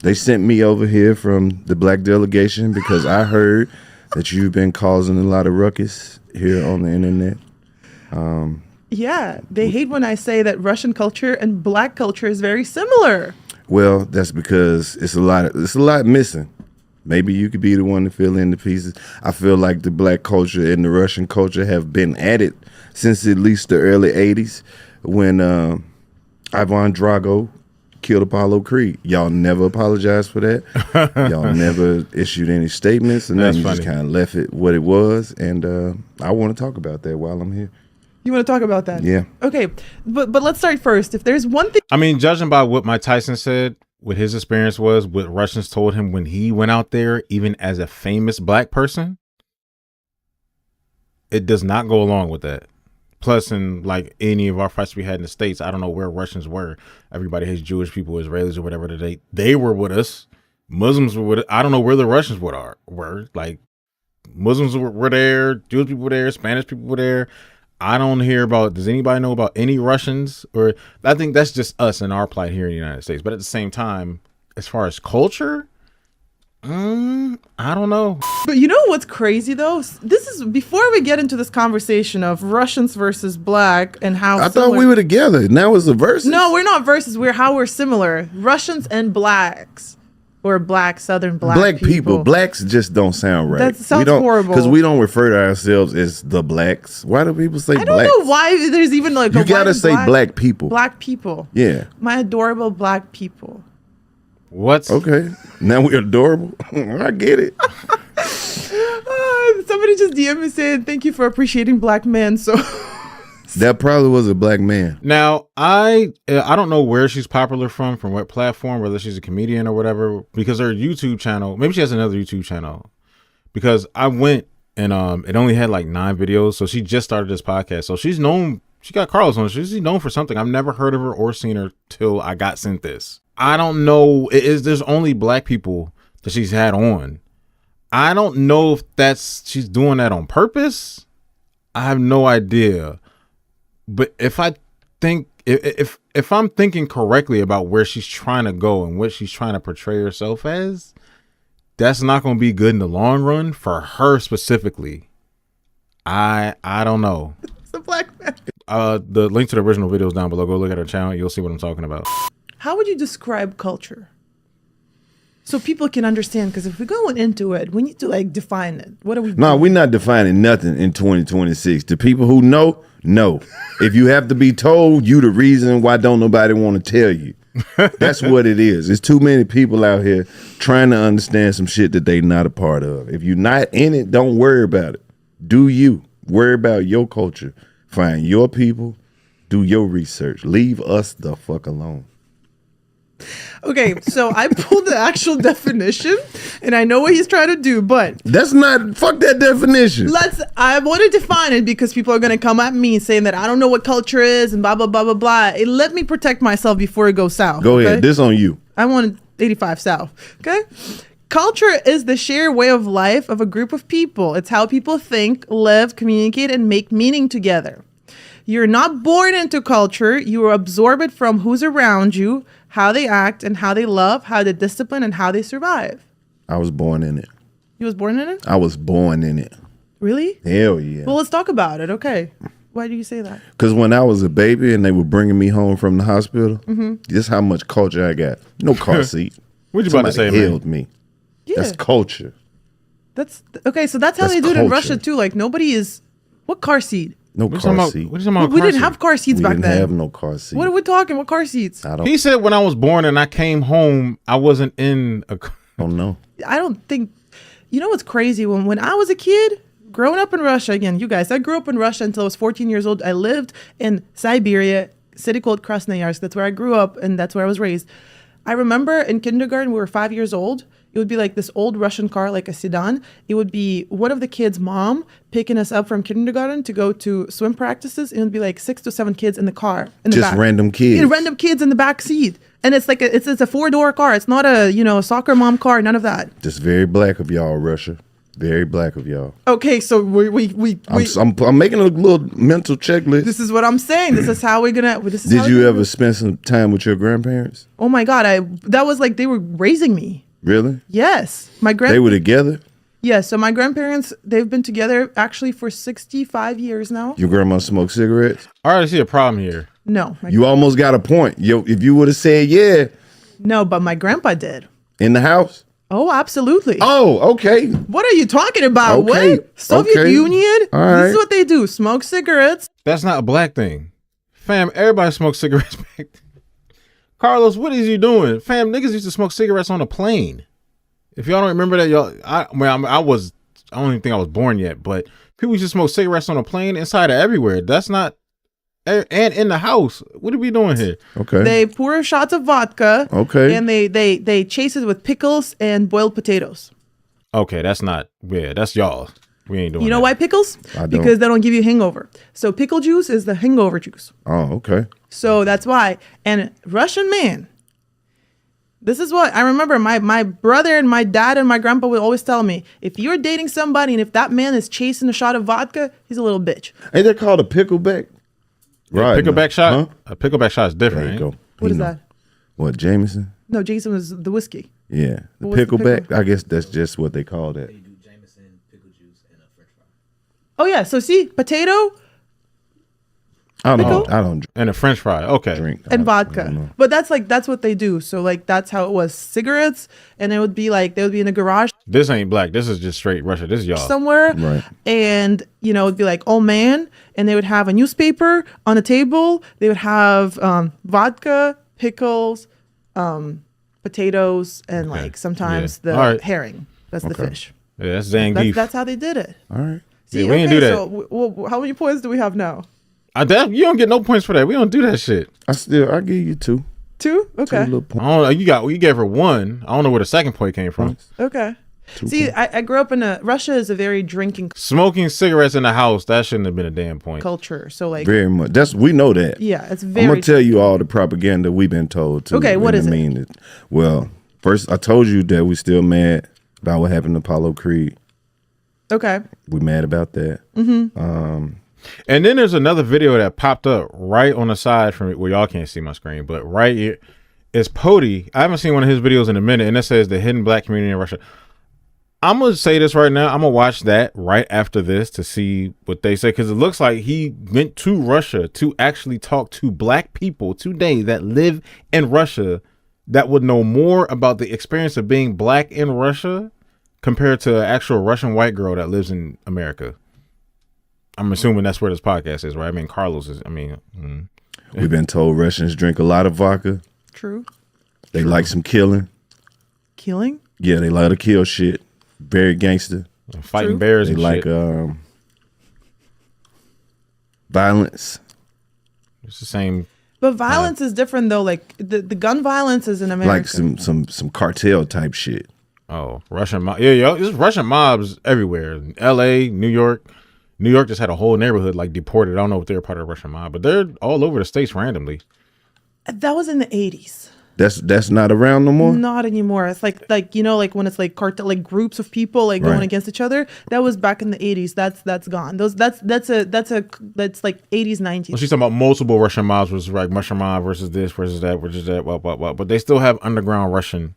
They sent me over here from the black delegation because I heard that you've been causing a lot of ruckus here on the internet. Yeah, they hate when I say that Russian culture and black culture is very similar. Well, that's because it's a lot missing. Maybe you could be the one to fill in the pieces. I feel like the black culture and the Russian culture have been at it since at least the early 80s when Ivan Drago killed Apollo Creed. Y'all never apologized for that. Y'all never issued any statements, and then you just kind of left it what it was. And I want to talk about that while I'm here. You want to talk about that? Yeah. Okay, but let's start first. If there's one thing, I mean, judging by what Mike Tyson said, what his experience was, what Russians told him when he went out there, even as a famous black person, it does not go along with that. Plus, in like any of our fights we had in the States, I don't know where Russians were. Everybody hates Jewish people, Israelis, or whatever. They were with us. Muslims were with us. I don't know where the Russians were. Like, Muslims were there. Jewish people were there. Spanish people were there. I don't hear about, does anybody know about any Russians? Or I think that's just us and our plight here in the United States. But at the same time, as far as culture, I don't know. But you know what's crazy though? This is before we get into this conversation of Russians versus black and how I thought we were together. Now it's a versus. No, we're not versus. We're how we're similar. Russians and blacks. Or black, southern black people. Blacks just don't sound right. That sounds horrible. Because we don't refer to ourselves as the blacks. Why do people say blacks? I don't know why there's even like you gotta say black people. Black people. Yeah. My adorable black people. What? Okay. Now we're adorable. I get it. Somebody just DM me saying thank you for appreciating black men. So that probably was a black man. Now, I don't know where she's popular from what platform, whether she's a comedian or whatever, because her YouTube channel, maybe she has another YouTube channel, because I went and it only had like 9 videos. So she just started this podcast. So she's known, she got Karlous on. She's known for something. I've never heard of her or seen her till I got sent this. I don't know. There's only black people that she's had on. I don't know if she's doing that on purpose. I have no idea. But if I think if I'm thinking correctly about where she's trying to go and what she's trying to portray herself as, that's not going to be good in the long run for her specifically. I don't know. It's a black man. The link to the original video is down below. Go look at her channel. You'll see what I'm talking about. How would you describe culture? So people can understand, because if we're going into it, we need to like define it. What are we doing? No, we're not defining nothing in 2026. The people who know. If you have to be told, you the reason why don't nobody want to tell you. That's what it is. There's too many people out here trying to understand some shit that they not a part of. If you're not in it, don't worry about it. Do you. Worry about your culture. Find your people. Do your research. Leave us the fuck alone. Okay, so I pulled the actual definition, and I know what he's trying to do, but that's not, fuck that definition. I want to define it because people are going to come at me saying that I don't know what culture is and blah, blah, blah, blah, blah. Let me protect myself before it goes south. Go ahead, this on you. I want 85 south, okay? Culture is the shared way of life of a group of people. It's how people think, live, communicate, and make meaning together. You're not born into culture. You absorb it from who's around you, how they act and how they love, how they discipline, and how they survive. I was born in it. You was born in it? I was born in it. Really? Hell yeah. Well, let's talk about it. Okay. Why do you say that? Because when I was a baby and they were bringing me home from the hospital, this how much culture I got. No car seat. What you about to say, held man? Me. Yeah. That's culture. That's okay. So that's how they do it in Russia too. Like nobody is. What car seat? No car seat. What are you talking about? We didn't have car seats back then. We didn't have no car seat. What are we talking? What car seats? He said when I was born and I came home, I wasn't in a car. Oh no. I don't think. You know what's crazy? When I was a kid, growing up in Russia, again, you guys, I grew up in Russia until I was 14 years old. I lived in Siberia, a city called Krasnoyarsk. That's where I grew up and that's where I was raised. I remember in kindergarten, we were 5 years old. It would be like this old Russian car, like a sedan. It would be one of the kids' mom picking us up from kindergarten to go to swim practices. It would be like 6 to 7 kids in the car. In the Just back. Random kids. Yeah, random kids in the back seat. And it's like it's a 4-door car. It's not a soccer mom car. None of that. Just very black of y'all, Russia. Very black of y'all. Okay, so we I'm making a little mental checklist. this is what I'm saying. This is how we're gonna. Did you ever spend some time with your grandparents? Oh my God, that was like they were raising me. Really? Yes, They were together? Yes, so my grandparents, they've been together actually for 65 years now. Your grandma smoked cigarettes? I already see a problem here. No. You almost got a point. If you would have said yeah. No, but my grandpa did. In the house? Oh, absolutely. Oh, okay. What are you talking about? Okay, What? Soviet okay. Union? All right. This is what they do. Smoke cigarettes. That's not a black thing. Fam, everybody smokes cigarettes back then. Carlos, what is you doing? Fam, niggas used to smoke cigarettes on a plane. If y'all don't remember that, y'all, I don't even think I was born yet, but people used to smoke cigarettes on a plane inside of everywhere. That's not, and in the house. What are we doing here? Okay. They pour shots of vodka. Okay. And they chase it with pickles and boiled potatoes. Okay, that's not, that's y'all. We ain't doing You know that. why pickles? I don't. Because they don't give you hangover. So pickle juice is the hangover juice. Oh, okay. So that's why. And Russian man, this is what I remember. My brother and my dad and my grandpa would always tell me, if you're dating somebody and if that man is chasing a shot of vodka, he's a little bitch. Ain't that called a pickleback? Right. Pickleback shot? Huh? A pickleback shot is different. There you ain't go. What He is know. that? What, Jameson? No, Jason was the whiskey. Yeah. The What's the pickleback? pickle? I guess that's just what they call that. You do Jameson, pickle juice, and a French fry. Oh yeah. So see, potato I Pickle? don't And a French fry. Okay. drink. and I vodka. don't know. But that's what they do. So like that's how it was. Cigarettes, and it would be like they would be in a garage This ain't black. This is just straight Russia. This is y'all. somewhere, Right. and it'd be like, oh man, and they would have a newspaper on a table. They would have vodka, pickles, potatoes, and like sometimes Yeah. the All right. herring. That's the fish. Yeah, that's Zangief. That's how they did it. All right. See, Yeah, we didn't do that. So how many points do we have now? You don't get no points for that. We don't do that shit. I give you two. 2? Two Okay. little points. I don't know. You gave her one. I don't know where the second point came from. Okay. See, I grew up in Russia is a very drinking Smoking cigarettes in the house, that shouldn't have been a damn point. culture. So like, Very much. We know that. yeah, it's I'm very. gonna tell you all the propaganda we've been told to. Okay, what is it? Well, first I told you that we still mad about what happened to Apollo Creed. Okay. We mad about that. And then there's another video that popped up right on the side from it. Well, y'all can't see my screen, but right here is Pody. I haven't seen one of his videos in a minute, and it says the hidden black community in Russia. I'm going to say this right now. I'm going to watch that right after this to see what they say, because it looks like he went to Russia to actually talk to black people today that live in Russia that would know more about the experience of being black in Russia compared to an actual Russian white girl that lives in America. I'm assuming that's where this podcast is, right? I mean, Carlos is, We've been told Russians drink a lot of vodka. True. They like some killing. Killing. Yeah, they like to kill shit. Very gangster. fighting True. bears They and like shit. violence. It's the same. But violence is different though. Like the gun violence is in America. Like some cartel type shit. Oh, Russian mob. Yeah, there's Russian mobs everywhere. L.A., New York. New York just had a whole neighborhood like deported. I don't know if they're part of the Russian mob, but they're all over the states randomly. That was in the 80s. That's not around no more. Not anymore. It's like when it's like cartel, like groups of people like going Right. against each other. That was back in the 80s. That's gone. That's like 80s, 90s. Well, she's talking about multiple Russian mobs, versus like Russian mob versus this versus that, what. But they still have underground Russian,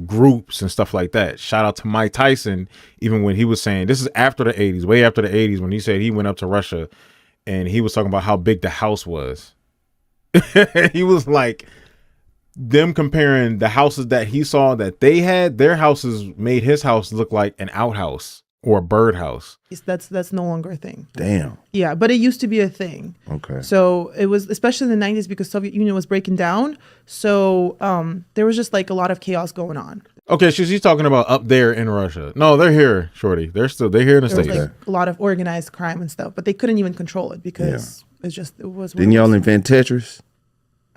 groups and stuff like that. Shout out to Mike Tyson, even when he was saying, this is after the 80s, way after the 80s, when he said he went up to Russia and he was talking about how big the house was. He was like, them comparing the houses that he saw that they had, their houses made his house look like an outhouse or a birdhouse. That's no longer a thing. Damn. Yeah, but it used to be a thing. Okay. So it was, especially in the 90s, because Soviet Union was breaking down. So there was just like a lot of chaos going on. Okay, she's talking about up there in Russia. No, they're here, Shorty. They're here in the There was States. like a lot of organized crime and stuff, but they couldn't even control it because it was. Didn't y'all invent Tetris?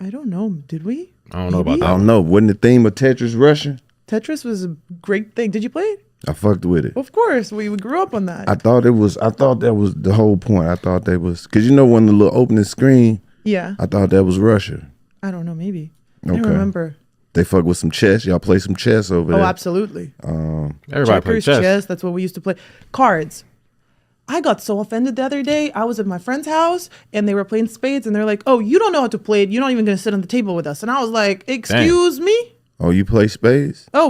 I don't know. Did we? I don't know about Maybe? I that. don't know. Wasn't the theme of Tetris Russian? Tetris was a great thing. Did you play it? I fucked with it. Of course, we grew up on that. I thought that was the whole point. I thought that was because when the little opening screen, Yeah, I thought that was Russia. I don't know. Maybe I don't Okay. remember. They fuck with some chess. Y'all play some chess over Oh, there. absolutely. Everybody plays chess. That's what we used to play. Cards. I got so offended the other day. I was at my friend's house and they were playing spades and they're like, "Oh, you don't know how to play it. You're not even going to sit on the table with us." And I was like, "Excuse me?" Oh, you play spades? Oh,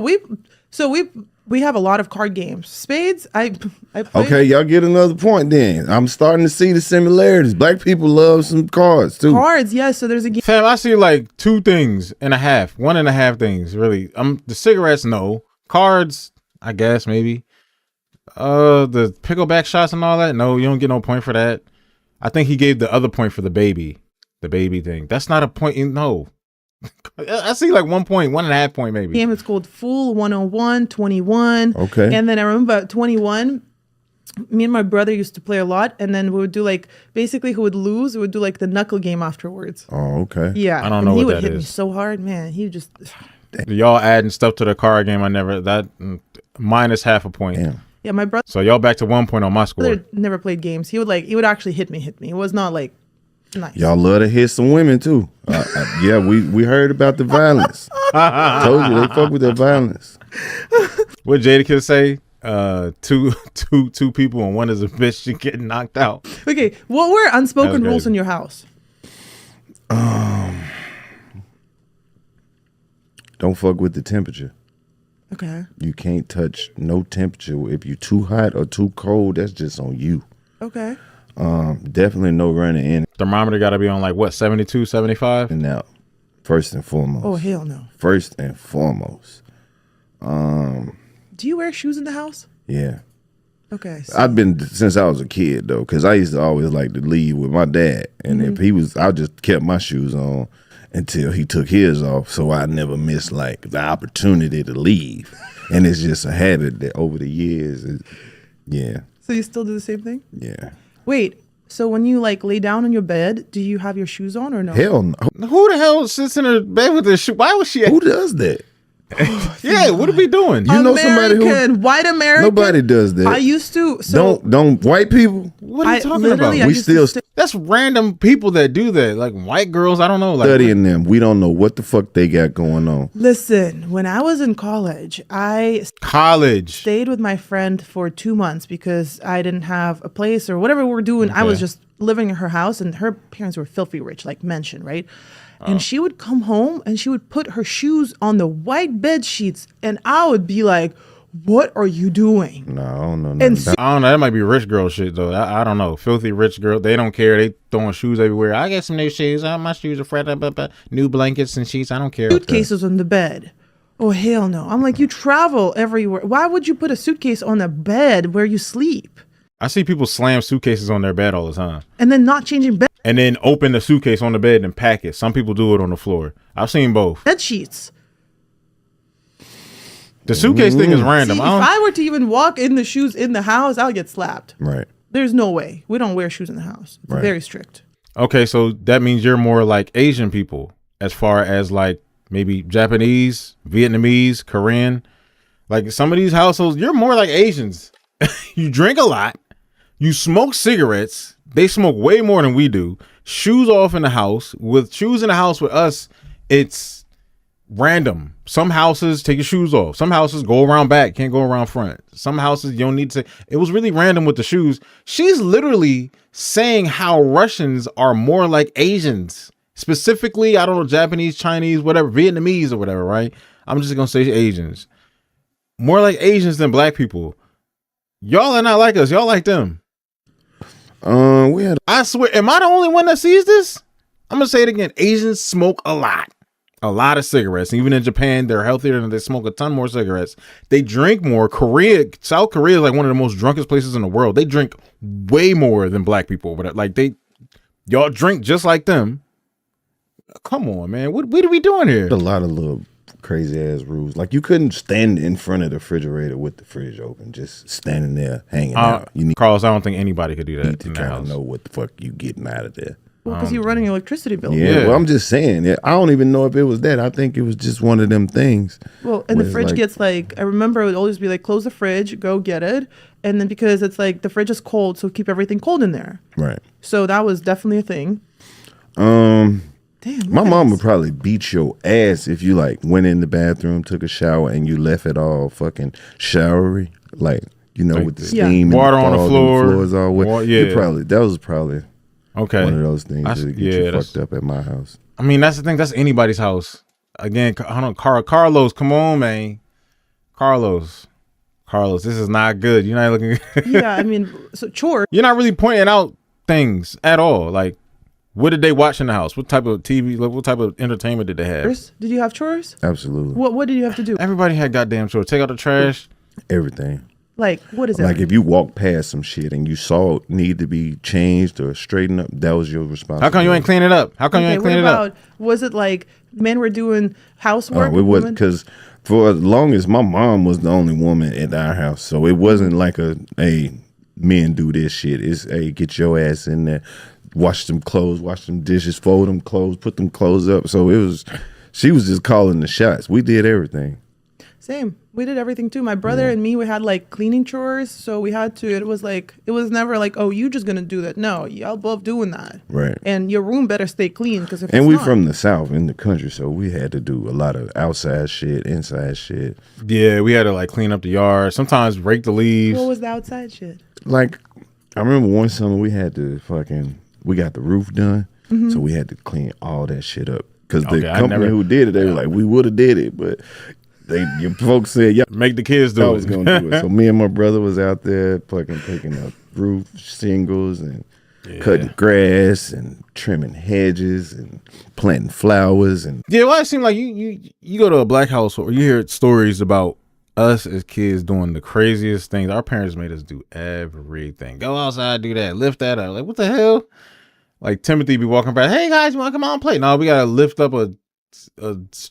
we have a lot of card games. Spades, I play. Okay, y'all get another point then. I'm starting to see the similarities. Black people love some cards too. Cards, yes. So there's a game. Fam, I see like 1.5 things really. The cigarettes, no. Cards, I guess maybe. The pickleback shots and all that, no, you don't get no point for that. I think he gave the other point for the baby thing. That's not a point. No. I see like 1 point, 1.5 point maybe. Game it's called Fool 101, 21. Okay. And then I remember 21. Me and my brother used to play a lot, and then we would do like basically who would lose, we would do like the knuckle game afterwards. Oh, okay. Yeah. I don't and know he what would that hit me is. so hard, man. He just Y'all adding stuff to the card game. Minus half a point. Damn. yeah, my brother So y'all back to 1 point on my score. never played games. He would actually hit me. It was not like nice. Y'all love to hit some women too. Yeah, we heard about the violence. Told you they fuck with that violence. What Jadakiss say? Two people and one is a bitch. She getting knocked out. Okay, what were unspoken That was rules crazy. in your house? Don't fuck with the temperature. Okay. You can't touch no temperature. If you too hot or too cold, that's just on you. Okay. Definitely no running in Thermometer got to be on like what, 72, 75? and out. First and foremost. Oh hell no. First and foremost. Do you wear shoes in the house? Yeah. Okay. So I've been since I was a kid though, because I used to always like to leave with my dad, and if he was, I just kept my shoes on until he took his off, so I never missed like the opportunity to leave. And it's just a habit that over the years, yeah, so you still do the same thing? yeah. Wait. So when you like lay down on your bed, do you have your shoes on or no? Hell no. Who the hell sits in her bed with this shoe? Why was she? Who does that? Yeah, what are we doing? You know somebody who white American. nobody does that. I used to. So don't white people What are you talking literally, about? I We used still to That's random people that do that. Like white girls, I don't know. Like studying them. We don't know what the fuck they got going on. listen. When I was in college, I college. stayed with my friend for 2 months because I didn't have a place or whatever we were doing. I was Okay. just living in her house, and her parents were filthy rich, like mentioned, right? Oh. And she would come home and she would put her shoes on the white bed sheets, and I would be like, "What are you doing?" No, I don't know And nothing so- about I don't know. That might be rich girl shit though. I don't know. Filthy rich girl. They don't care. They throwing shoes everywhere. I got some new shoes. My shoes are fresh. New blankets and sheets. I don't care. suitcases on the bed. Oh hell no! I'm like, you travel everywhere. Why would you put a suitcase on the bed where you sleep I see people slam suitcases on their bed all the time. and then not changing And then open the suitcase on the bed and pack it. Some people do it on the floor. I've seen both. bed sheets? The suitcase thing is random. See, if I were to even walk in the shoes in the house, I'll get slapped. right. There's no way. We don't wear shoes in the house. It's Right. very strict. Okay, so that means you're more like Asian people as far as like maybe Japanese, Vietnamese, Korean. Like some of these households, you're more like Asians. You drink a lot. You smoke cigarettes. They smoke way more than we do. Shoes off in the house. With shoes in the house with us, it's random. Some houses take your shoes off. Some houses go around back, can't go around front. Some houses you don't need to. It was really random with the shoes. She's literally saying how Russians are more like Asians. Specifically, I don't know, Japanese, Chinese, whatever, Vietnamese or whatever, right? I'm just gonna say Asians. More like Asians than black people. Y'all are not like us. Y'all like them. We had I swear, am I the only one that sees this? I'm gonna say it again. Asians smoke a lot of cigarettes. Even in Japan, they're healthier and they smoke a ton more cigarettes. They drink more. South Korea is like one of the most drunkest places in the world. They drink way more than black people. But like y'all drink just like them. Come on, man. What are we doing here? a lot of little crazy ass rules. Like you couldn't stand in front of the refrigerator with the fridge open, just standing there hanging out. You need Carlos, I don't think anybody could do that to in the kind house. of know what the fuck you getting out of there. Well, because you're running an electricity bill. Yeah, Yeah. well, I'm just saying. I don't even know if it was that. I think it was just one of them things. Well, and where the it's fridge like- gets like, I remember it would always be like, close the fridge, go get it. And then because it's like the fridge is cold, so keep everything cold in there. Right. So that was definitely a thing. Damn. My look at mom this. would probably beat your ass if you like went in the bathroom, took a shower, and you left it all fucking showery, like Like with the the- steam and water on the fog and floor. floors all wet. Yeah. That was probably Okay. one of those things That's- that get yeah, you that's- fucked up at my house. I mean, that's the thing. That's anybody's house. Again, I don't. Carlos, come on, man. Carlos, this is not good. You're not looking. Yeah, I mean, so chores. You're not really pointing out things at all. Like, what did they watch in the house? What type of TV? Like, what type of entertainment did they have? Did you have chores? Absolutely. What did you have to do? Everybody had goddamn chores. Take out the trash. Everything. Like, what is it? Like if you walk past some shit and you saw it need to be changed or straightened up, that was your responsibility. How come you ain't clean it up? How come you ain't what clean it up? about, was it like men were doing housework? Oh, it was women- because for as long as my mom was the only woman at our house, so it wasn't like men do this shit. It's get your ass in there, wash them clothes, wash them dishes, fold them clothes, put them clothes up. So she was just calling the shots. We did everything. Same. We did everything too. My brother and me, we had like cleaning chores. So we had to, it was never like, oh, you just going to do that. No, y'all both doing that. Right. And your room better stay clean because if And it's we not, from the South in the country, so we had to do a lot of outside shit, inside shit. Yeah, we had to like clean up the yard. Sometimes rake the leaves. what was the outside shit? Like, I remember one summer we got the roof done, so we had to clean all that shit up. Because the company who did it, they were like, we would have did it, but your folks said, yeah, Make the kids do I it. was gonna do it. So me and my brother was out there fucking picking up roof shingles and cutting grass and trimming hedges and planting flowers and Yeah, well, it seemed like you go to a black household, you hear stories about us as kids doing the craziest things. Our parents made us do everything. Go outside, do that, lift that up. Like, what the hell? Like Timothy be walking by, hey guys, you want to come out and play? No, we gotta lift up a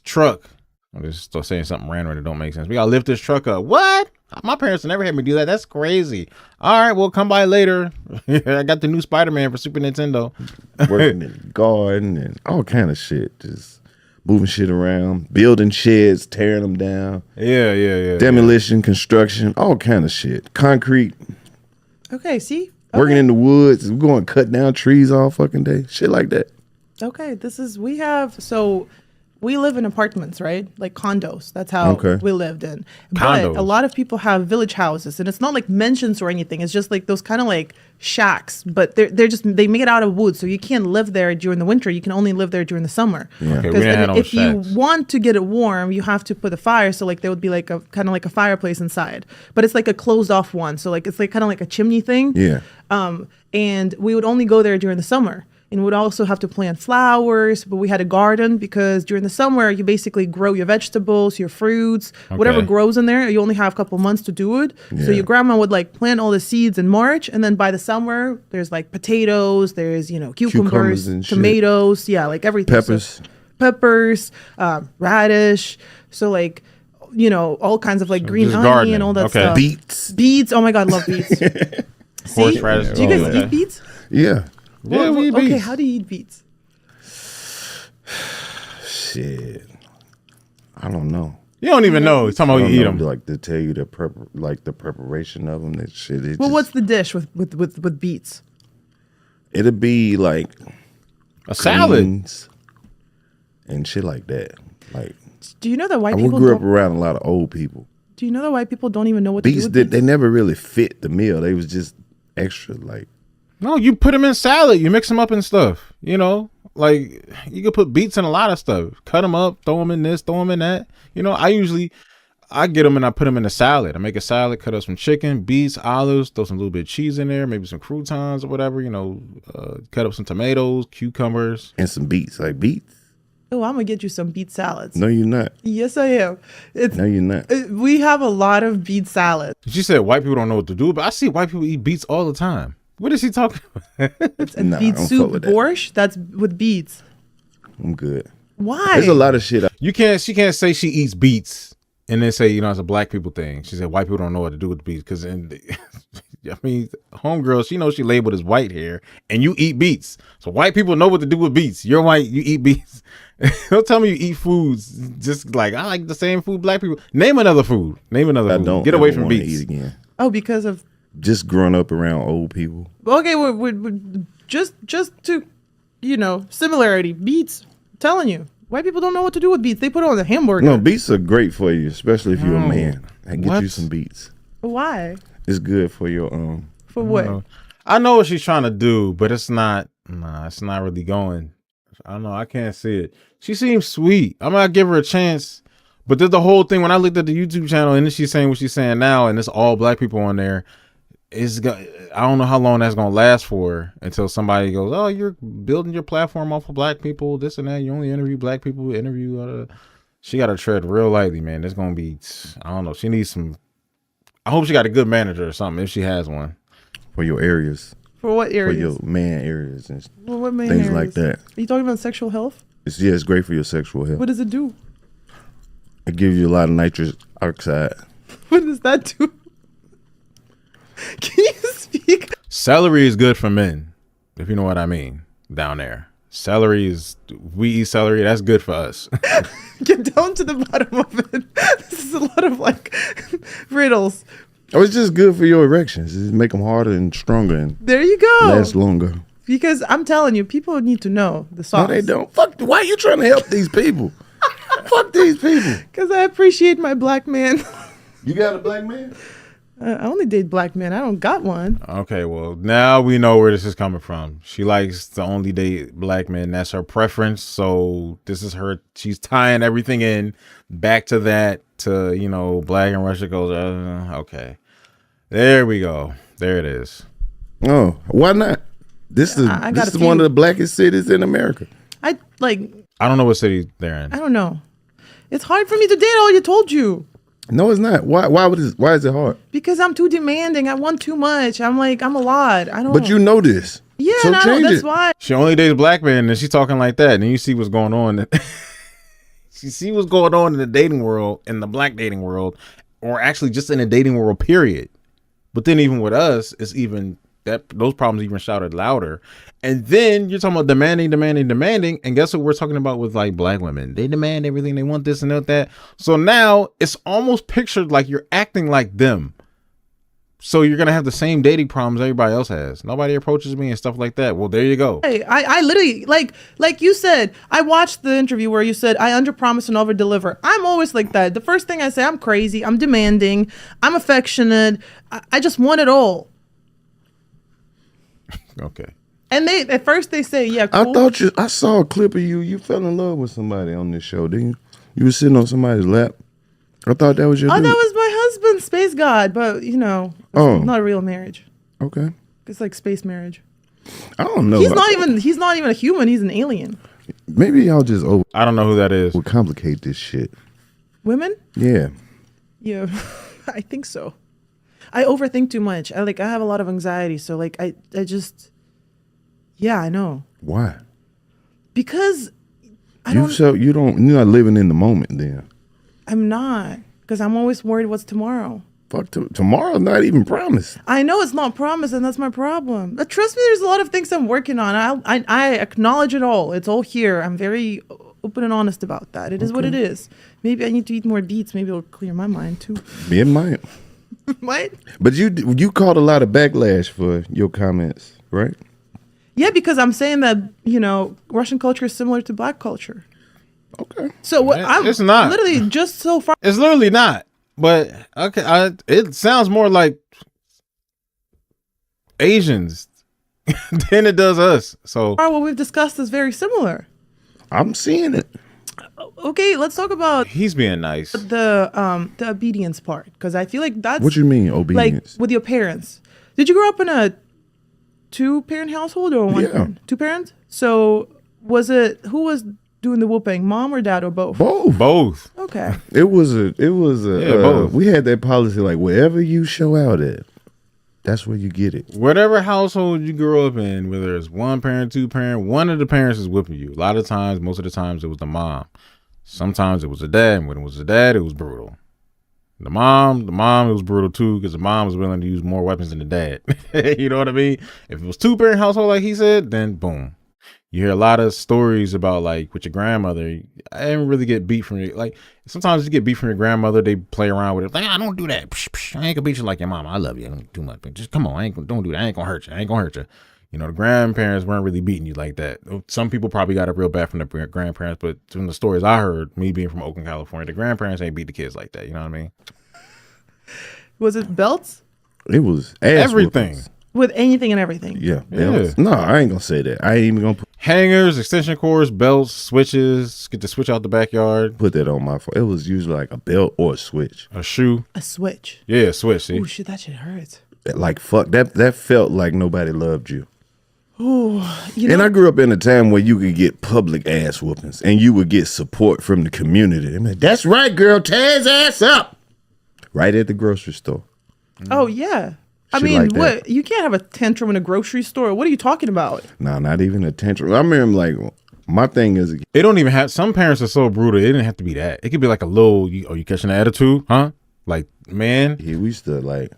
truck. I'm just still saying something random that don't make sense. We gotta lift this truck up. What? My parents never had me do that. That's crazy. All right, we'll come by later. I got the new Spider-Man for Super Nintendo. working in the garden and all kind of shit. Just moving shit around, building sheds, tearing them down, Yeah. demolition, construction, all kind of shit. Concrete, Okay, see? working in the woods, we're going to cut down trees all fucking day. Shit like that. Okay, we live in apartments, right? Like condos. That's how we lived in. Condos. But a lot of people have village houses, and it's not like mansions or anything. It's just like those kind of like shacks, but they make it out of wood, so you can't live there during the winter. You can only live there during the summer. Yeah. Okay, we Because didn't have no if you shacks. want to get it warm, you have to put a fire. So like there would be like a kind of like a fireplace inside, but it's like a closed off one. So like it's like kind of like a chimney thing. Yeah. And we would only go there during the summer. And we'd also have to plant flowers, but we had a garden because during the summer, you basically grow your vegetables, your fruits, whatever grows in there. You only have a couple months to do it. So Yeah. your grandma would like plant all the seeds in March. And then by the summer, there's like potatoes, there's, Cucumbers cucumbers, and shit. tomatoes. Yeah, like everything. Peppers. Peppers, radish. So like, all kinds of like green just onion gardening. and all that Okay. stuff. Beets. Beets. Oh my God, love beets. See? Horseradish. Do you guys Okay. eat beets? Yeah. Yeah, we eat Okay, beets. how do you eat beets? Shit. I don't know. You don't even know. It's talking I about don't you eat know, them. like to tell you the preparation of them. That shit. Well, what's the dish with beets? It'll be like A salad. greens and shit like that. Like Do you know that white we people grew up don't? around a lot of old people. Do you know that white people don't even know what to do Beets with they beets? never really fit the meal. They was just extra. Like No, you put them in salad. You mix them up and stuff. Like you could put beets in a lot of stuff. Cut them up, throw them in this, throw them in that. I get them and I put them in a salad. I make a salad, cut up some chicken, beets, olives, throw some little bit of cheese in there, maybe some croutons or whatever. Cut up some tomatoes, cucumbers. and some beets. Like beets. Oh, I'm gonna get you some beet salads. No, you're not. Yes, I am. No, you're not. We have a lot of beet salad. She said white people don't know what to do, but I see white people eat beets all the time. What is he talking about? And Nah, beet I don't soup fuck with that. borscht. That's with beets. I'm good. Why? There's a lot of shit. She can't say she eats beets and then say, it's a black people thing. She said white people don't know what to do with beets because homegirl, she knows she labeled as white here and you eat beets. So white people know what to do with beets. You're white, you eat beets. Don't tell me you eat foods just like I like the same food black people. Name another food. I food. don't Get away ever from wanna beets. Eat again. Oh, because of Just growing up around old people. okay, we're just to similarity beets. telling you. White people don't know what to do with beets. They put it on a hamburger. No, beets are great for you, especially if you're a man. I get What? you some beets. Why? It's good for your For what? I know what she's trying to do, but it's not. Nah, it's not really going. I don't know. I can't see it. She seems sweet. I'm gonna give her a chance. But there's the whole thing when I looked at the YouTube channel and then she's saying what she's saying now, and it's all black people on there. I don't know how long that's gonna last for until somebody goes, "Oh, you're building your platform off of black people, this and that. You only interview black people. She got to tread real lightly, man. There's gonna be, I don't know. She needs some. I hope she got a good manager or something if she has one. for your areas. For what areas? For your man areas and Well, what man things areas? like that. Are you talking about sexual health? It's great for your sexual health. What does it do? It gives you a lot of nitrous oxide. What does that do? Can you speak? Celery is good for men, if you know what I mean. Down there, we eat celery. That's good for us. Get down to the bottom of it. This is a lot of like riddles. Oh, it's just good for your erections. It make them harder and stronger and There you go. last longer. Because I'm telling you, people need to know the No, sauce. they don't. Fuck. Why are you trying to help these people? Fuck these people. Because I appreciate my black man. You got a black man? I only date black men. I don't got one. Okay, well, now we know where this is coming from. She likes to only date black men. That's her preference. So this is her. She's tying everything in back to that, to, black and Russia goes, okay. There we go. There it is. Oh, why not? This is I got this a is one few. of the blackest cities in America. I I don't know what city they're in. I don't know. It's hard for me to date. I already told you. No, it's not. Why is it hard? Because I'm too demanding. I want too much. I'm a lot. I don't. But you know this. Yeah, so no, change that's it. why. She only dates black men and she's talking like that. And then you see what's going on. She see what's going on in the dating world, in the black dating world, or actually just in the dating world, period. But then even with us, it's even that those problems even shouted louder. And then you're talking about demanding. And guess what we're talking about with like black women? They demand everything. They want this and that. So now it's almost pictured like you're acting like them. So you're going to have the same dating problems everybody else has. Nobody approaches me and stuff like that. Well, there you go. Hey, I literally like you said. I watched the interview where you said I underpromise and overdeliver. I'm always like that. The first thing I say, I'm crazy. I'm demanding. I'm affectionate. I just want it all. Okay. And at first they say, yeah, cool. I saw a clip of you. You fell in love with somebody on this show, didn't you? You were sitting on somebody's lap. I thought that was your Oh, dude. that was my husband, Space God. But it's not a real marriage. Okay. It's like space marriage. I don't know. He's not even a human. He's an alien. Maybe y'all just I don't know who that is. overcomplicate this shit. Women? Yeah. Yeah, I think so. I overthink too much. I have a lot of anxiety. So I just, yeah, I know. Why? Because you're you're not living in the moment then. I'm not. Because I'm always worried what's tomorrow. Fuck, tomorrow's not even promised. I know it's not promised, and that's my problem. But trust me, there's a lot of things I'm working on. I acknowledge it all. It's all here. I'm very open and honest about that. It is what it is. Maybe I need to eat more beets. Maybe it'll clear my mind too. It might. What? But you caught a lot of backlash for your comments, right? Yeah, because I'm saying that, Russian culture is similar to black culture. Okay. So It's not. Literally just so far. It's literally not. But okay, it sounds more like Asians than it does us. So What we've discussed is very similar. I'm seeing it. Okay, let's talk about he's being nice. the obedience part, because I feel like that's What you mean, like obedience? with your parents. Did you grow up in a 2-parent household or one? Yeah. Parent? 2 parents. So who was doing the whooping, mom or dad or both? Both. Okay. It was a both. we had that policy like wherever you show out at, that's where you get it. Whatever household you grew up in, whether it's 1 parent, 2 parent, one of the parents is whipping you. A lot of times, most of the times, it was the mom. Sometimes it was the dad. And when it was the dad, it was brutal. The mom, it was brutal too, because the mom was willing to use more weapons than the dad. You know what I mean? If it was 2-parent household, like he said, then boom. You hear a lot of stories about like with your grandmother. I didn't really get beat from your, like sometimes you get beat from your grandmother. They play around with it. Like, I don't do that. Psh, psh, I ain't gonna beat you like your mama. I love you. I don't do much. Just come on. Don't do that. I ain't gonna hurt you. You know, the grandparents weren't really beating you like that. Some people probably got it real bad from the grandparents, but from the stories I heard, me being from Oakland, California, the grandparents ain't beat the kids like that. You know what I mean? Was it belts? It was ass Everything. whoopings. With anything and everything. Yeah. Yeah. No, I ain't gonna say that. I ain't even gonna Hangers, extension cords, belts, switches, get the switch out the backyard, put that on my phone. It was usually like a belt or a switch. a shoe. A switch. Yeah, switch, see? Oh shit, that shit hurts. Like fuck that felt like nobody loved you. Oh, you know, And I grew up in a time where you could get public ass whoopings and you would get support from the community. They like, that's right, girl, tear his ass up. Right at the grocery store. oh yeah. I Shit mean, like that. what? You can't have a tantrum in a grocery store. What are you talking about? No, not even a tantrum. I remember like my thing is It don't even have, some parents are so brutal, it didn't have to be that. It could be like a little, you catching the attitude, huh? Like, man. we used to like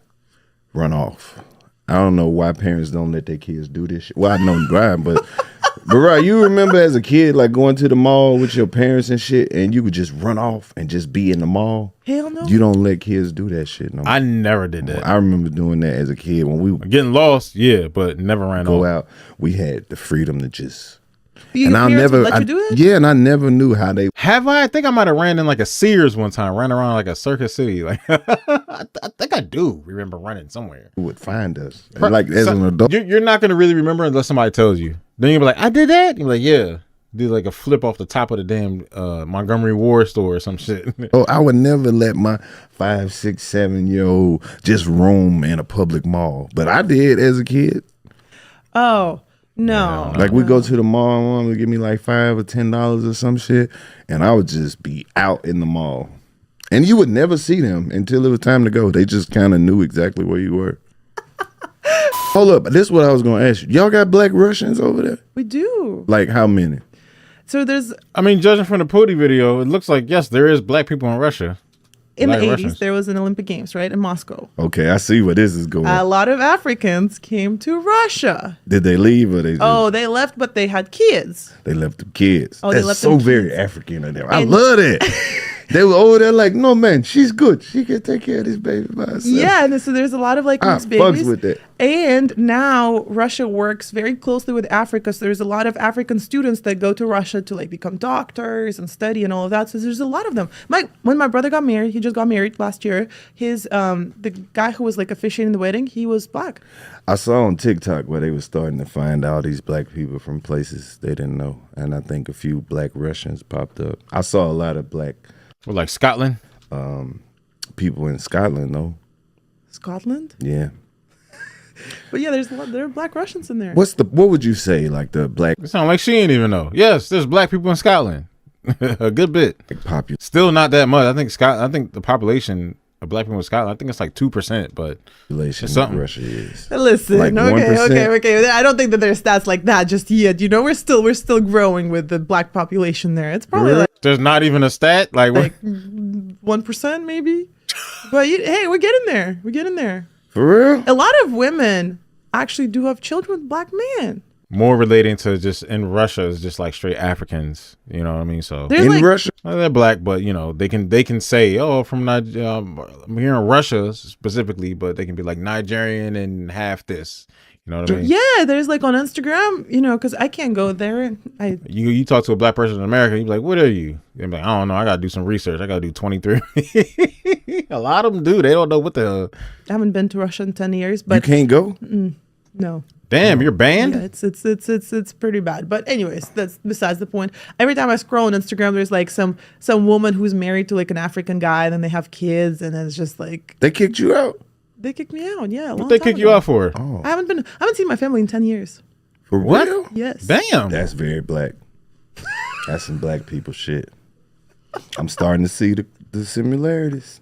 run off. I don't know why parents don't let their kids do this shit. Well, I know why, but right, you remember as a kid like going to the mall with your parents and shit, and you would just run off and just be in the mall. Hell no. You don't let kids do that shit no more. I never did that. I remember doing that as a kid when we would Getting lost, yeah, but never ran go off. out. We had the freedom to just. Your And I parents never, would let you do that? yeah, and I never knew how they Have I? I think I might have ran in like a Sears one time, ran around like a Circus City. Like, I think I do remember running somewhere. would find us. Like as an adult, You're not going to really remember unless somebody tells you. Then you'll be like, I did that? You're like, yeah. Did like a flip off the top of the damn Montgomery Ward store or some shit. oh, I would never let my 5, 6, 7-year-old just roam in a public mall, but I did as a kid. Oh no. Like we go to the mall, mom would give me like $5 or $10 or some shit, and I would just be out in the mall, and you would never see them until it was time to go. They just kind of knew exactly where you were. Hold up, this is what I was gonna ask you. Y'all got black Russians over there? We do. Like how many? So there's I mean, judging from the Pootie video, it looks like, yes, there is black people in Russia. in the Black 80s Russians. there was an Olympic Games, right? In Moscow. Okay, I see where this is going. A lot of Africans came to Russia. Did they leave or they just, Oh, they left, but they had kids. they left the kids? Oh, they That's left so them very kids. African of them. I And- love it. They were over there like, no man, she's good. She can take care of this baby by herself. Yeah, and so there's a lot of like I mixed fucks babies. with that. And now Russia works very closely with Africa. So there's a lot of African students that go to Russia to like become doctors and study and all of that. So there's a lot of them. When my brother got married, he just got married last year. His the guy who was like officiating the wedding, he was black. I saw on TikTok where they were starting to find all these black people from places they didn't know. And I think a few black Russians popped up. I saw a lot of black Well, like Scotland. people in Scotland though. Scotland. Yeah. But yeah, there are black Russians in there. What would you say like the black It sounds like she ain't even know. Yes, there's black people in Scotland. A good bit. population? Still not that much. I think the population of black people in Scotland, I think it's like 2%, but something. Russia is. Listen, Like okay, 1%? okay. I don't think that there's stats like that just yet. You know, we're still growing with the black population there. It's probably Really? There's not even a stat. Like 1% maybe. But hey, we're getting there. We're getting there. For real? A lot of women actually do have children with black men. more relating to just in Russia is just like straight Africans. You know what I mean? So There's In like, Russia? well, they're black, but you know they can say, oh, from I'm here in Russia specifically, but they can be like Nigerian and half this. You know what I mean? yeah, there's like on Instagram, you know, because I can't go there. You talk to a black person in America, you be like, what are you? They're like, I don't know. I got to do some research. I got to do 23. A lot of them do. They don't know what the hell. I haven't been to Russia in 10 years, You but can't go? no. Damn, you're banned? Yeah, it's pretty bad. But anyways, that's besides the point. Every time I scroll on Instagram, there's like some woman who's married to like an African guy, and then they have kids, and it's just like They kicked you out? they kicked me out. Yeah, a What long they time kick you ago. out for? Oh. I haven't seen my family in 10 years. For What? real? Yes. Damn. That's very black. That's some black people shit. I'm starting to see the similarities.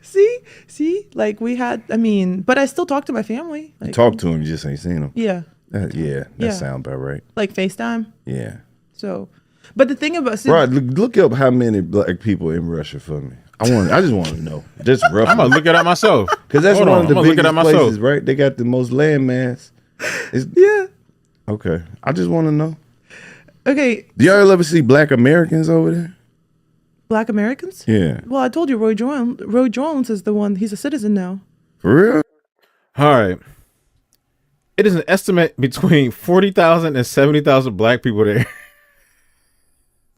See, like we had. I mean, but I still talk to my family. Like, Talk to him, you just ain't seen him. Yeah, Yeah, that Yeah. sound about right. like FaceTime. Yeah. So, but the thing about Right, look up how many black people in Russia for me. I just want to know, just I'm roughly, gonna look it up myself. because that's Hold one on, of the I'm gonna look it biggest up myself. places, right? They got the most land mass. yeah. Okay, I just want to know. Okay, Do y'all ever see black Americans over there? Black Americans. Yeah, Well, I told you, Roy Jones is the one. He's a citizen now. for real. All right. It is an estimate between 40,000 and 70,000 black people there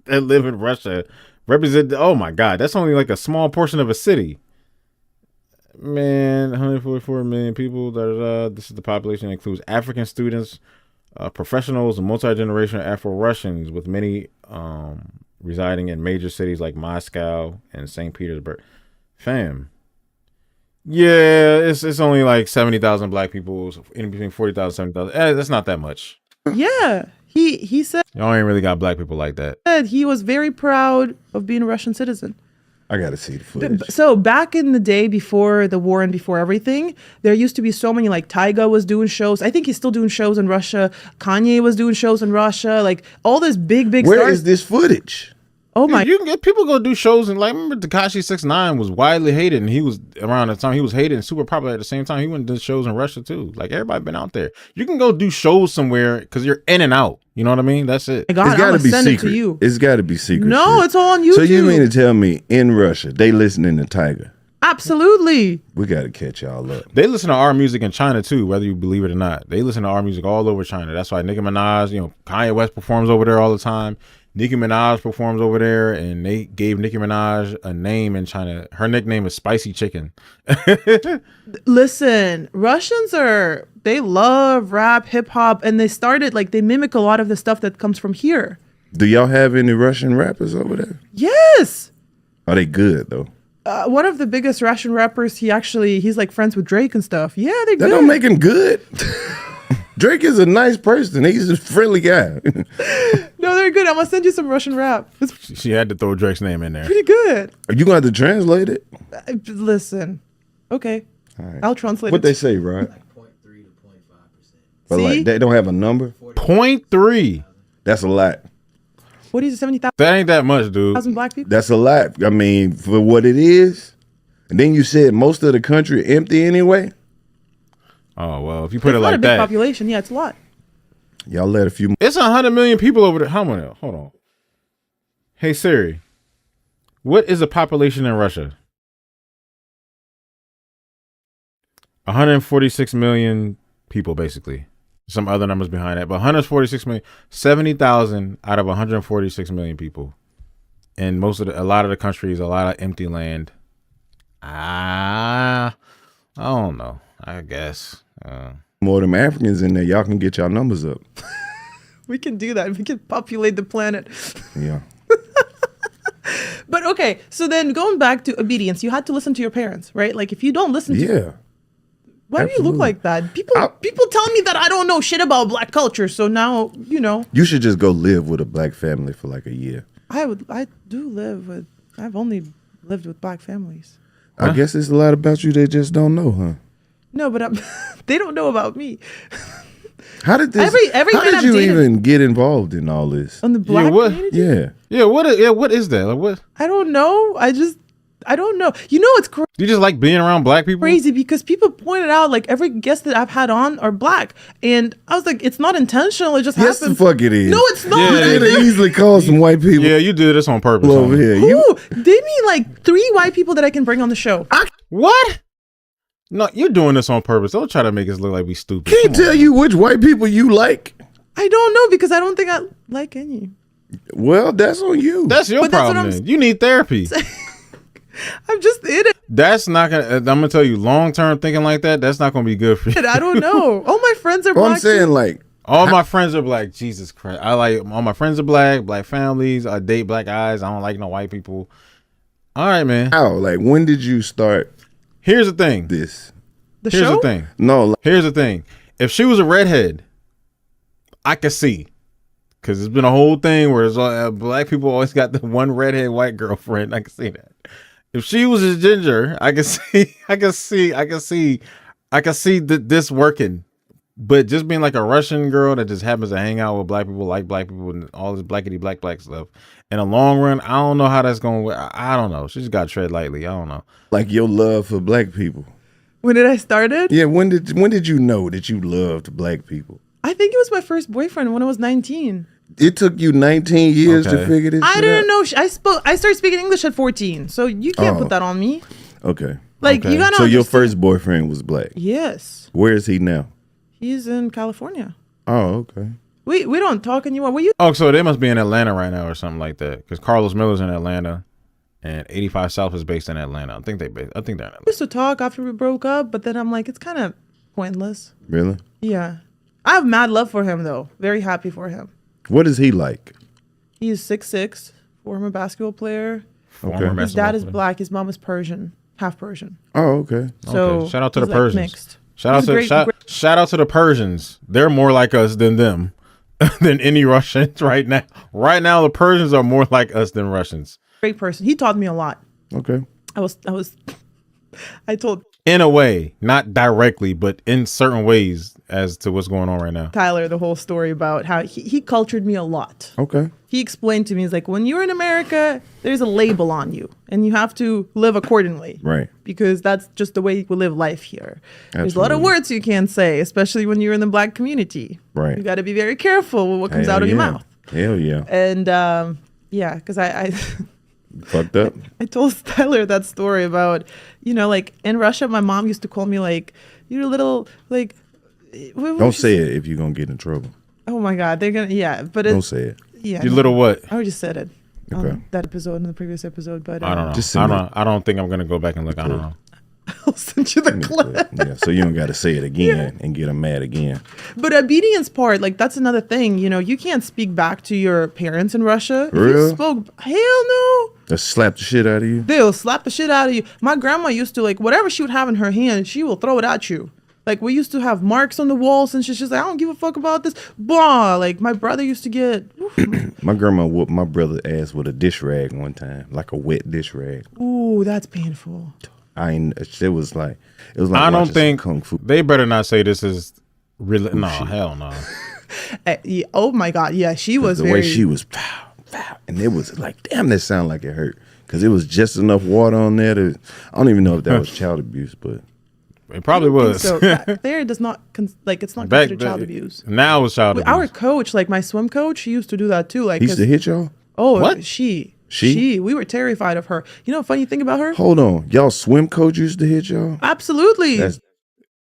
that live in Russia. Represent. Oh my God, that's only like a small portion of a city. Man, 144 million people. This is the population that includes African students, professionals, and multi-generational Afro-Russians, with many residing in major cities like Moscow and St. Petersburg. Fam. Yeah, it's only like 70,000 black people, in between 40,000 70,000. That's not that much. Yeah. He said Y'all ain't really got black people like that. he was very proud of being a Russian citizen. I gotta see the footage. So back in the day, before the war and before everything, there used to be so many, like Tyga was doing shows. I think he's still doing shows in Russia. Kanye was doing shows in Russia. Like all this big Where stars. is this footage? Oh my! You can get people go do shows, and like, remember Tekashi 6ix9ine was widely hated, and he was around the time he was hated and super popular at the same time. He went and did shows in Russia too. Like everybody been out there. You can go do shows somewhere because you're in and out. You know what I mean? That's it. God, It's gotta I'm be send secret. it to you. It's gotta be secret. No, shit. it's all on YouTube. So you mean to tell me in Russia they listening to Tyga? Absolutely. We gotta catch y'all up. They listen to our music in China too, whether you believe it or not. They listen to our music all over China. That's why Nicki Minaj, Kanye West performs over there all the time. Nicki Minaj performs over there, and they gave Nicki Minaj a name in China. Her nickname is Spicy Chicken. Listen, they love rap, hip hop, and they mimic a lot of the stuff that comes from here. Do y'all have any Russian rappers over there? Yes. Are they good though? One of the biggest Russian rappers, he's like friends with Drake and stuff. Yeah, they're That good. don't make him good. Drake is a nice person. He's a friendly guy. No, they're good. I'm gonna send you some Russian rap. It's She had to throw Drake's name in there. pretty good. Are you gonna have to translate it? Listen, okay, right. I'll translate What it. they say, right? Like 0.3 to 0.5%. But See? like they don't have a number. 0.3. That's a lot. What is it? 70,000 That ain't that much, dude. black people. That's a lot. I mean, for what it is. And then you said most of the country empty anyway. Oh well, if you put it It's not a like big that, population. Yeah, it's a lot. Y'all let a few. it's 100 million people over there. How many? Hold on. Hey Siri, what is the population in Russia? 146 million people, basically. Some other numbers behind that, but 146 million, 70,000 out of 146 million people, and a lot of the country is a lot of empty land. I don't know. I guess. More of them Africans in there. Y'all can get y'all numbers up. We can do that. We can populate the planet. Yeah. But okay, so then going back to obedience, you had to listen to your parents, right? Like if you don't listen to, Yeah. why do you look absolutely. like that? People tell me that I don't know shit about black culture. So now You should just go live with a black family for like a year. I do live with. I've only lived with black families. I guess it's a lot about you they just don't know, huh? No, but they don't know about me. How did this? Every how man did I've you dated- even get involved in all this? On the black what? community? Yeah. Yeah. What is that? Like what? I don't know. I don't know. It's You just like being around black people? crazy because people pointed out like every guest that I've had on are black, and I was like, it's not intentional. It just Yes, the happened. fuck it is. No, it's not. Yeah, You I could have did- easily called some white people Yeah, you did this on purpose. over homie. here. You Ooh, they mean like 3 white people that I can bring on the show. What? No, you're doing this on purpose. Don't try to make us look like we stupid. can't Come on. tell you which white people you like. I don't know because I don't think I like any. Well, that's on you. That's your But that's what problem. I'm Then. You need therapy. I'm just in it. That's not gonna. I'm gonna tell you, long term thinking like that. That's not gonna be good for you. I don't know. All my friends are Well, black. I'm saying too. like All my friends are black. Jesus Christ. I like all my friends are black families. I date black guys. I don't like no white people. All right, man. how? Like when did you start Here's the thing. this? the Here's show. the thing. No, like, Here's the thing. If she was a redhead, I could see. Because it's been a whole thing where it's black people always got the one redhead white girlfriend. I can see that. If she was a ginger, I can see this working. But just being like a Russian girl that just happens to hang out with black people, like black people, and all this blackity black stuff. In the long run, I don't know how that's going to work. I don't know. She just got to tread lightly. I don't know. like your love for black people. When did I started? Yeah, when did you know that you loved black people? I think it was my first boyfriend when I was 19. It took you 19 years to Okay. figure this I shit didn't out? know. I started speaking English at 14, so you can't Oh. put that on me. Okay. Like Okay. you gotta. So your understand- first boyfriend was black. Yes, Where is he now? He's in California. Oh, okay. We don't talk anymore. We Oh, so they must be in Atlanta right now or something like that. Because Karlous Miller's in Atlanta, and 85 South is based in Atlanta. I think they're in Atlanta. used to talk after we broke up, but then I'm like, it's kind of pointless. Really? Yeah. I have mad love for him, though. Very happy for him. What is he like? He's 6'6", former basketball player. Okay. His dad is black. His mom is Persian, half Persian. Oh, okay. So Okay. Shout out to the he's, Persians. mixed. Shout out He's to shout out to the Persians. They're more like us than them, than any Russians right now. Right now, the Persians are more like us than Russians. Great person. He taught me a lot. Okay. I told In a way, not directly, but in certain ways as to what's going on right now. Tyler the whole story about how he cultured me a lot. Okay. He explained to me, he's like, when you're in America, there's a label on you and you have to live accordingly. Right. Because that's just the way we live life here. There's a lot of Absolutely. words you can't say, especially when you're in the black community. Right. You got to be very careful with what comes Hell out of your yeah. mouth. Hell yeah. And yeah, because I Fucked up. I told Tyler that story about, like in Russia, my mom used to call me like, you're a little like. Don't say it if you're gonna get in trouble. Oh my God, they're gonna but Don't say it. Yeah, You little what? I already said it. Okay. That episode in the previous episode, but I don't know. Just I send don't think I'm gonna go back and look. I don't know. I'll send you the clip. Yeah. So you don't got to say it again and get them mad again. But obedience part, like that's another thing. You can't speak back to your parents in Russia. If Real? you spoke, hell no. Just slap the shit out of you. They'll slap the shit out of you. My grandma used to whatever she would have in her hand, she will throw it at you. Like we used to have marks on the walls and she's like, I don't give a fuck about this. Blah. Like my brother used to get. My grandma whooped my brother's ass with a dish rag one time, like a wet dish rag. Ooh, that's painful. It was like I don't watching some think kung fu. they better not say this is really. No, hell no. Yeah, oh my God. Yeah, she was The very. way she was, pow, pow, and it was like, damn, that sound like it hurt because it was just enough water on there to. I don't even know if that was child abuse, but It probably was. So back there does not it's not Back considered then- child abuse. Now it's child abuse. Our coach, like my swim coach, she used to do that too. Like he used to hit y'all. oh, What? She. We were terrified of her. You know, a funny thing about her? Hold on, y'all swim coach used to hit y'all. Absolutely. That's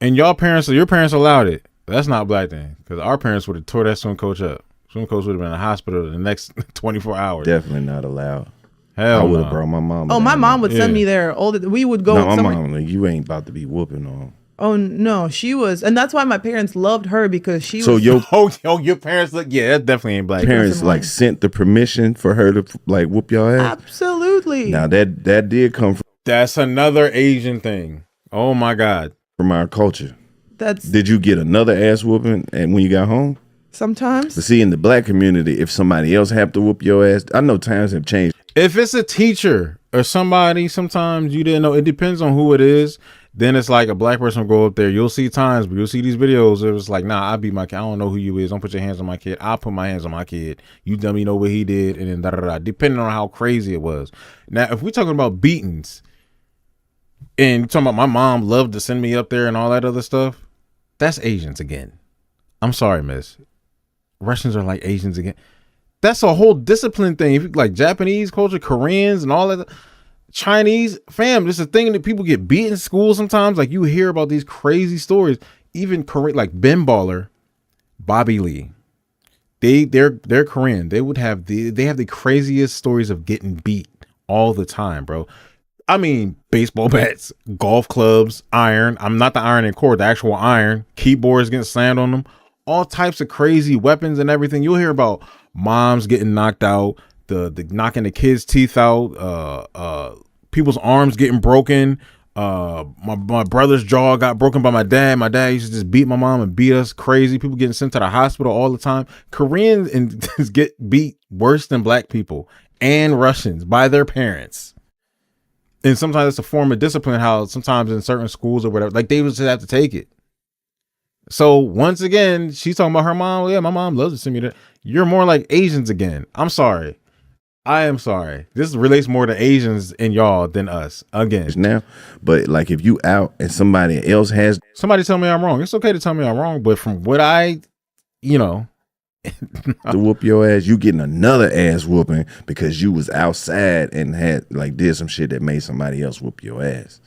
And your parents allowed it. That's not black thing. Because our parents would have tore that swim coach up. Swim coach would have been in the hospital the next 24 hours. definitely not allowed. Hell I would no. have brought my mom. oh, my down mom would Yeah. send me there. We would go there. No, my somewhere. mom, like, you ain't about to be whooping on. Oh no, she was, and that's why my parents loved her because she So was. your Oh, your parents look. Yeah, that definitely ain't black. parents person like was. sent the permission for her to like whoop your ass. Absolutely. Now that did come That's another Asian thing. Oh my God. from our culture. That's Did you get another ass whooping and when you got home? sometimes. But see, in the black community, if somebody else have to whoop your ass, I know times have changed. If it's a teacher or somebody, sometimes you didn't know. It depends on who it is. Then it's like a black person will go up there. You'll see times, but you'll see these videos. It was like, nah, I beat my kid. I don't know who you is. Don't put your hands on my kid. I'll put my hands on my kid. You dummy know what he did. And then da da da. Depending on how crazy it was. Now, if we're talking about beatings and you're talking about my mom loved to send me up there and all that other stuff, that's Asians again. I'm sorry, miss. Russians are like Asians again. That's a whole discipline thing. If you like Japanese culture, Koreans and all that, Chinese, fam, this is a thing that people get beat in school sometimes. Like you hear about these crazy stories. Even Korean, like Ben Baller, Bobby Lee, they're Korean. They have the craziest stories of getting beat all the time, bro. I mean, baseball bats, golf clubs, iron. I'm not the iron and cord, the actual iron. Keyboards getting slammed on them. All types of crazy weapons and everything. You'll hear about moms getting knocked out, the knocking the kids' teeth out, people's arms getting broken. My brother's jaw got broken by my dad. My dad used to just beat my mom and beat us crazy. People getting sent to the hospital all the time. Koreans get beat worse than black people and Russians by their parents. And sometimes it's a form of discipline, how sometimes in certain schools or whatever, like they just have to take it. So once again, she's talking about her mom. Yeah, my mom loves to send me that. You're more like Asians again. I'm sorry. I am sorry. This relates more to Asians and y'all than us again. Now, but like if you out and somebody else has Somebody tell me I'm wrong. It's okay to tell me I'm wrong, but from what to whoop your ass, you getting another ass whooping because you was outside and had like did some shit that made somebody else whoop your ass.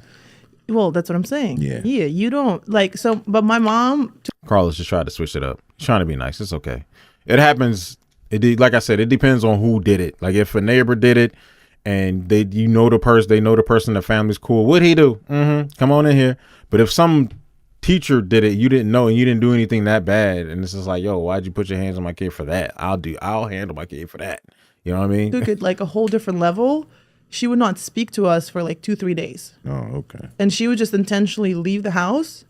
Well, that's what I'm saying. Yeah. You don't like so. But my mom. Carlos just tried to switch it up. He's trying to be nice. It's okay. It happens. Like I said, it depends on who did it. Like if a neighbor did it, and they know the person, the family's cool. What'd he do? Come on in here. But if some teacher did it, you didn't know, and you didn't do anything that bad, and it's just like, yo, why'd you put your hands on my kid for that? I'll handle my kid for that. You know what I mean? Took it like a whole different level. She would not speak to us for like 2-3 days. Oh, okay. And she would just intentionally leave the house.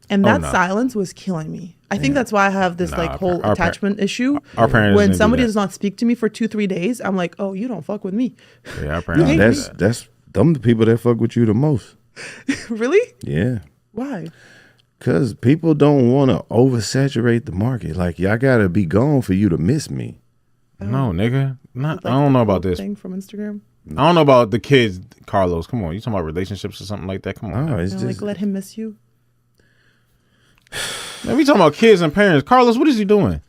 And that no. silence was killing me. I think that's why I have this like whole our attachment issue. Our parents When didn't do somebody that. does not speak to me for 2-3 days, I'm like, oh, you don't fuck with me. Yeah, our parents. hate didn't do that. That's them the people that fuck with you the most. Really? Yeah. Why? Because people don't want to oversaturate the market. Like, y'all got to be gone for you to miss me. No, nigga. Not. Like I don't the know about quote this. thing from Instagram. I don't know about the kids, Carlos. Come on, you talking about relationships or something like that? Come on, Oh, it's You know, just like let him miss you. man, we talking about kids and parents. Carlos, what is he doing?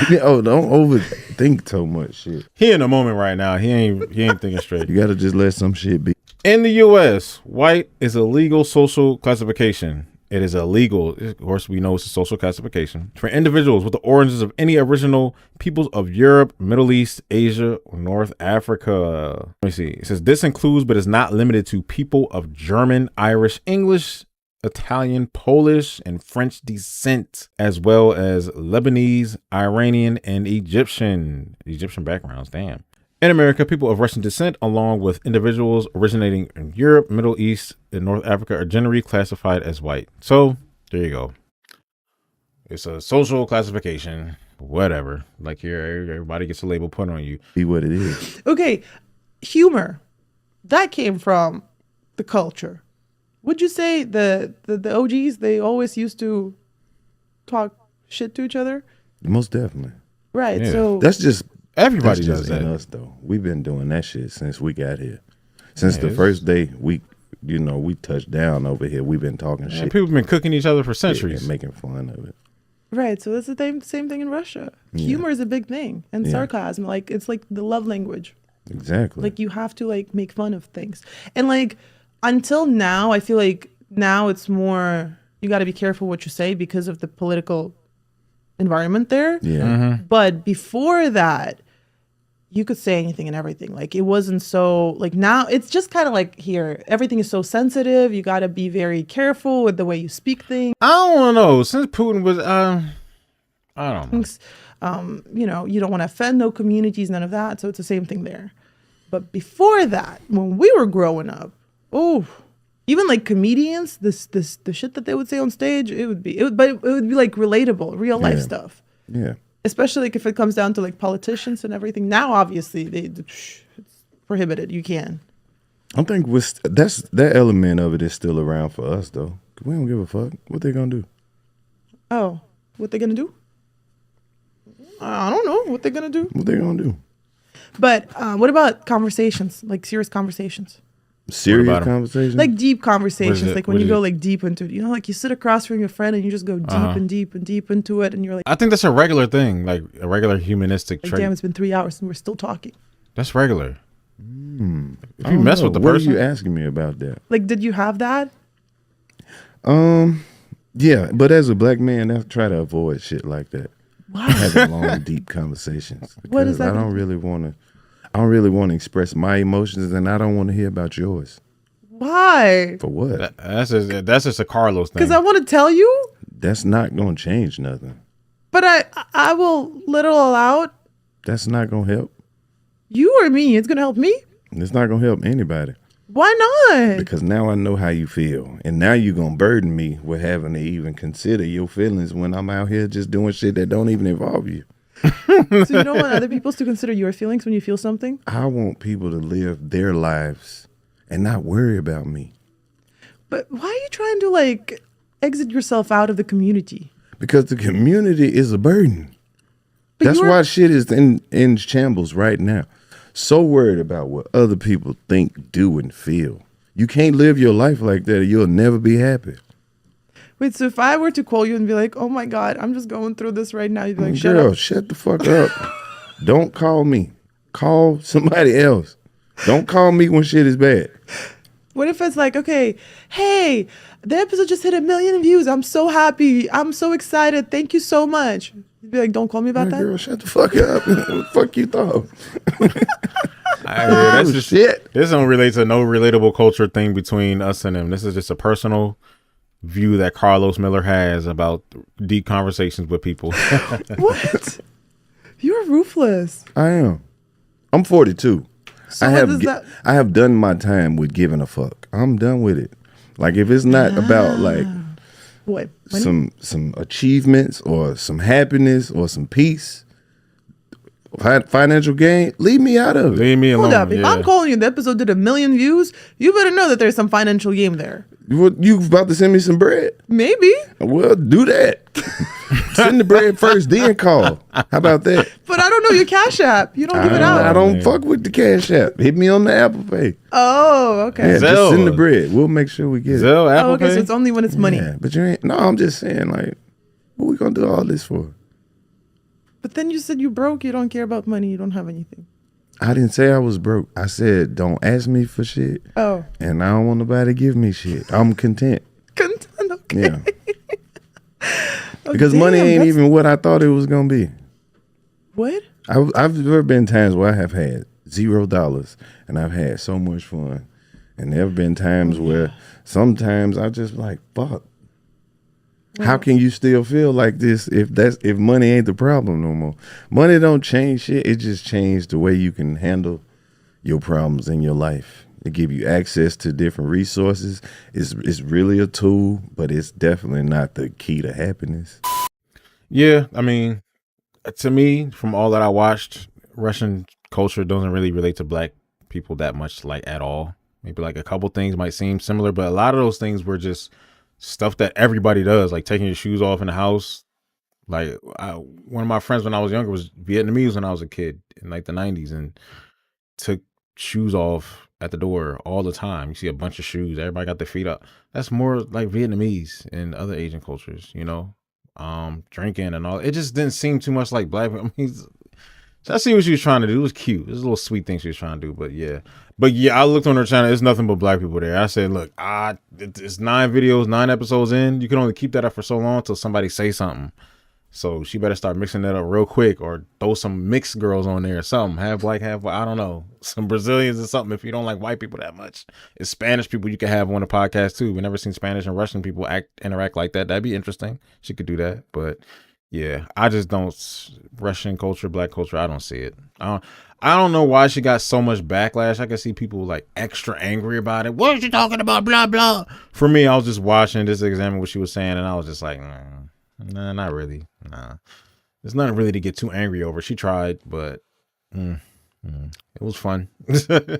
don't overthink so much shit. He in the moment right now. He ain't thinking straight. You got to just let some shit be. In the U.S., white is a legal social classification. It is illegal. Of course, we know it's a social classification for individuals with the origins of any original peoples of Europe, Middle East, Asia, or North Africa. Let me see. It says this includes, but is not limited to, people of German, Irish, English, Italian, Polish, and French descent, as well as Lebanese, Iranian, and Egyptian backgrounds. Damn. In America, people of Russian descent, along with individuals originating in Europe, Middle East, and North Africa, are generally classified as white. So there you go. It's a social classification, whatever. Like here, everybody gets a label put on you. Be what it is. Okay, humor. That came from the culture. Would you say the OGs, they always used to talk shit to each other? Most definitely. Right. Yeah. So That's just Everybody that's does just that. in us, though. We've been doing that shit since we got here. Since the it's- first day we touched down over here, we've been talking Man, shit. people have been cooking each other for centuries. And making fun of it. right. So that's the same thing in Russia. Yeah. Humor is a big thing, and Yeah. sarcasm, like it's like the love language. Exactly. Like you have to like make fun of things, and like until now, I feel like now it's more you got to be careful what you say because of the political environment there. yeah. But before that, you could say anything and everything. Like it wasn't so like now it's just kind of like here everything is so sensitive. You got to be very careful with the way you speak things. I don't know. Since Putin was, I don't know. You know, you don't want to offend no communities, none of that. So it's the same thing there. But before that, when we were growing up, oh, even like comedians, the shit that they would say on stage, it would be like relatable, real life Yeah. stuff. Yeah. Especially like if it comes down to like politicians and everything. Now, obviously, it's prohibited. You can. I think that element of it is still around for us, though. We don't give a fuck. What they gonna do? Oh, what they gonna do? I don't know what they're gonna do. What they gonna do? But what about conversations, like serious conversations? Serious about 'em? conversation? Like deep conversations, What is it? like when What you is go it? like deep into it. You know, like you sit across from your friend and you just go deep and deep and deep into it, and you're like, I think that's a regular thing, like a regular humanistic damn, trait. it's been 3 hours and we're still talking. That's regular. I If you don't mess know. with the What person, are you asking me about that? Like, did you have that? Yeah, but as a black man, I try to avoid shit like that. Why? Having long, deep conversations. What is Because that I don't gonna really want to express my emotions, and I don't want to hear about yours. Why? For what? that's just a Carlos thing. Because I want to tell you, That's not gonna change nothing. but I will little out That's not gonna help. you or me. It's gonna help me. It's not gonna help anybody. Why not? Because now I know how you feel. And now you're going to burden me with having to even consider your feelings when I'm out here just doing shit that don't even involve you. So you don't want other people to consider your feelings when you feel something? I want people to live their lives and not worry about me. But why are you trying to like exit yourself out of the community? Because the community is a burden. But That's you are- why shit is in shambles right now. So worried about what other people think, do, and feel. You can't live your life like that or you'll never be happy. Wait, so if I were to call you and be like, oh my God, I'm just going through this right now, you'd be like, shut Girl, up. shut the fuck up. Don't call me. Call somebody else. Don't call me when shit is bad. What if it's like, okay, hey, the episode just hit 1 million views. I'm so happy. I'm so excited. Thank you so much. You'd be like, don't call me about that. Girl, shut the fuck up. What the fuck you thought? That's just shit. This don't relate to no relatable culture thing between us and them. This is just a personal view that Karlous Miller has about deep conversations with people. What? You're ruthless. I am. I'm 42. So I what have does that? I have done my time with giving a fuck. I'm done with it. Like if it's not about like What? some achievements or some happiness or some peace, financial gain, leave me out of it. Leave me alone. Hold up. If yeah. I'm calling you the episode did 1 million views, you better know that there's some financial game there. You about to send me some bread? Maybe. Well, do that. Send the bread first, then call. How about that? But I don't know your Cash App. You don't give it out. I don't man. fuck with the Cash App. Hit me on the Apple Pay. Oh, okay. Yeah, Zelle. just send the bread. We'll make sure we get it. Zelle, Apple Oh, okay. Pay? So it's only when it's money. Yeah, but you ain't. No, I'm just saying, like, what we gonna do all this for? But then you said you broke. You don't care about money. You don't have anything. I didn't say I was broke. I said don't ask me for shit, Oh. and I don't want nobody to give me shit. I'm content. Content. Okay. Yeah, Oh, because money damn, ain't that's- even what I thought it was gonna be. What? I've there been times where I have had $0 and I've had so much fun, and there have been times where sometimes I just like fuck. How can you still feel like this if money ain't the problem no more? Money don't change shit. It just changed the way you can handle your problems in your life. It give you access to different resources. It's really a tool, but it's definitely not the key to happiness. Yeah, I mean, to me, from all that I watched, Russian culture doesn't really relate to black people that much, like at all. Maybe like a couple things might seem similar, but a lot of those things were just stuff that everybody does, like taking your shoes off in the house. Like one of my friends when I was younger was Vietnamese when I was a kid in like the 90s and took shoes off at the door all the time. You see a bunch of shoes, everybody got their feet up. That's more like Vietnamese and other Asian cultures, you know, drinking and all. It just didn't seem too much like black. I mean, I see what she was trying to do. It was cute. It was a little sweet thing she was trying to do, but yeah, I looked on her channel. It's nothing but black people there. I said, look, it's 9 videos, 9 episodes in. You can only keep that up for so long until somebody say something. So she better start mixing that up real quick, or throw some mixed girls on there or something. Half black, half white. I don't know. Some Brazilians or something if you don't like white people that much. It's Spanish people you could have on the podcast too. We never seen Spanish and Russian people interact like that. That'd be interesting. She could do that. But yeah, I just don't. Russian culture, black culture, I don't see it. I don't know why she got so much backlash. I can see people like extra angry about it. What is she talking about? Blah, blah. For me, I was just watching, just examining what she was saying, and I was just like, nah, not really. Nah. There's nothing really to get too angry over. She tried, but it was fun.